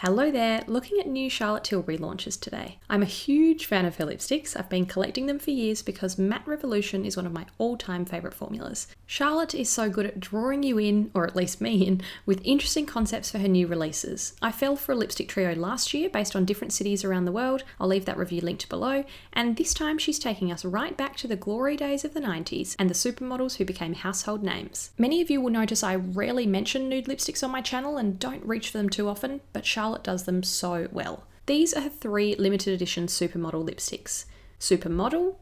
Hello there, looking at new Charlotte Tilbury launches today. I'm a huge fan of her lipsticks. I've been collecting them for years because Matte Revolution is one of my all-time favourite formulas. Charlotte is so good at drawing you in, or at least me in, with interesting concepts for her new releases. I fell for a lipstick trio last year based on different cities around the world. I'll leave that review linked below. And this time she's taking us right back to the glory days of the 90s and the supermodels who became household names. Many of you will notice I rarely mention nude lipsticks on my channel and don't reach for them too often, but Charlotte does them so well. These are her three limited edition supermodel lipsticks: Supermodel,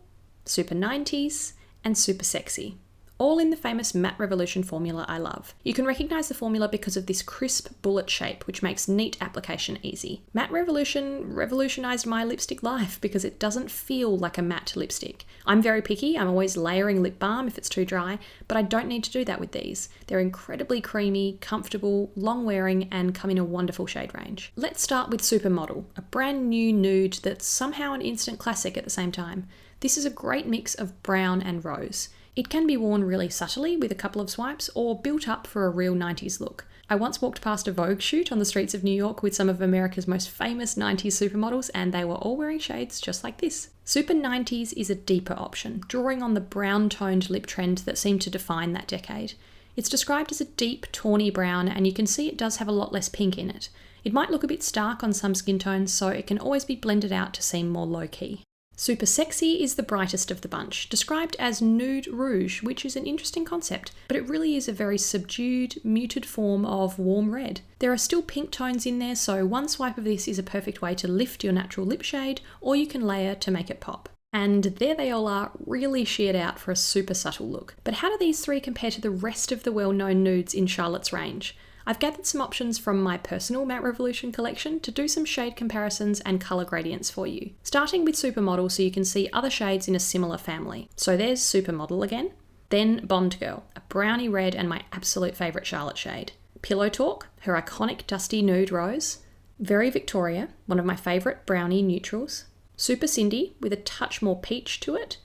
Super 90s, and Super Sexy. All in the famous Matte Revolution formula I love. You can recognise the formula because of this crisp bullet shape, which makes neat application easy. Matte Revolution revolutionised my lipstick life because it doesn't feel like a matte lipstick. I'm very picky, I'm always layering lip balm if it's too dry, but I don't need to do that with these. They're incredibly creamy, comfortable, long wearing, and come in a wonderful shade range. Let's start with Supermodel, a brand new nude that's somehow an instant classic at the same time. This is a great mix of brown and rose. It can be worn really subtly with a couple of swipes or built up for a real 90s look. I once walked past a Vogue shoot on the streets of New York with some of America's most famous 90s supermodels, and they were all wearing shades just like this. Super 90s is a deeper option, drawing on the brown-toned lip trend that seemed to define that decade. It's described as a deep, tawny brown, and you can see it does have a lot less pink in it. It might look a bit stark on some skin tones, so it can always be blended out to seem more low-key. Super Sexy is the brightest of the bunch, described as Nude Rouge, which is an interesting concept, but it really is a very subdued, muted form of warm red. There are still pink tones in there, so one swipe of this is a perfect way to lift your natural lip shade, or you can layer to make it pop. And there they all are, really sheared out for a super subtle look. But how do these three compare to the rest of the well-known nudes in Charlotte's range? I've gathered some options from my personal Matte Revolution collection to do some shade comparisons and colour gradients for you. Starting with Supermodel so you can see other shades in a similar family. So there's Supermodel again. Then Bond Girl, a brownie red and my absolute favourite Charlotte shade. Pillow Talk, her iconic dusty nude rose. Very Victoria, one of my favourite brownie neutrals. Super Cindy, with a touch more peach to it.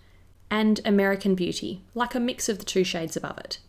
And American Beauty, like a mix of the two shades above it.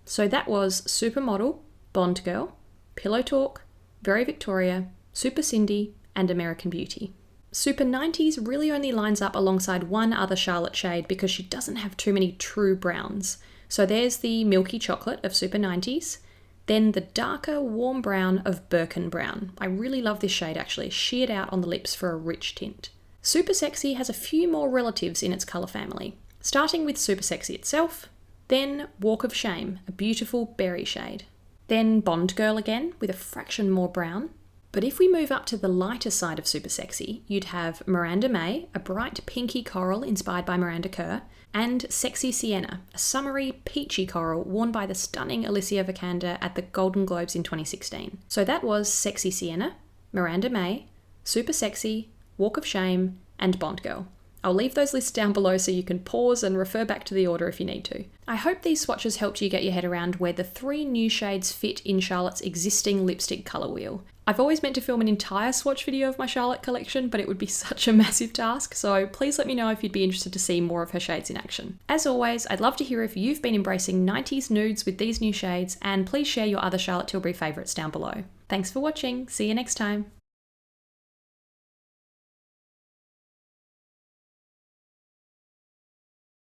So that was Supermodel, Bond Girl, Pillow Talk, Very Victoria, Super Cindy, and American Beauty. Super 90s really only lines up alongside one other Charlotte shade because she doesn't have too many true browns. So there's the Milky Chocolate of Super 90s, then the darker warm brown of Birkin Brown. I really love this shade actually, sheared out on the lips for a rich tint. Super Sexy has a few more relatives in its colour family, starting with Super Sexy itself, then Walk of Shame, a beautiful berry shade. Then Bond Girl again, with a fraction more brown. But if we move up to the lighter side of Super Sexy, you'd have Miranda May, a bright pinky coral inspired by Miranda Kerr, and Sexy Sienna, a summery peachy coral worn by the stunning Alicia Vikander at the Golden Globes in 2016. So that was Sexy Sienna, Miranda May, Super Sexy, Walk of Shame, and Bond Girl. I'll leave those lists down below so you can pause and refer back to the order if you need to. I hope these swatches helped you get your head around where the three new shades fit in Charlotte's existing lipstick colour wheel. I've always meant to film an entire swatch video of my Charlotte collection, but it would be such a massive task, so please let me know if you'd be interested to see more of her shades in action. As always, I'd love to hear if you've been embracing 90s nudes with these new shades, and please share your other Charlotte Tilbury favourites down below. Thanks for watching, see you next time!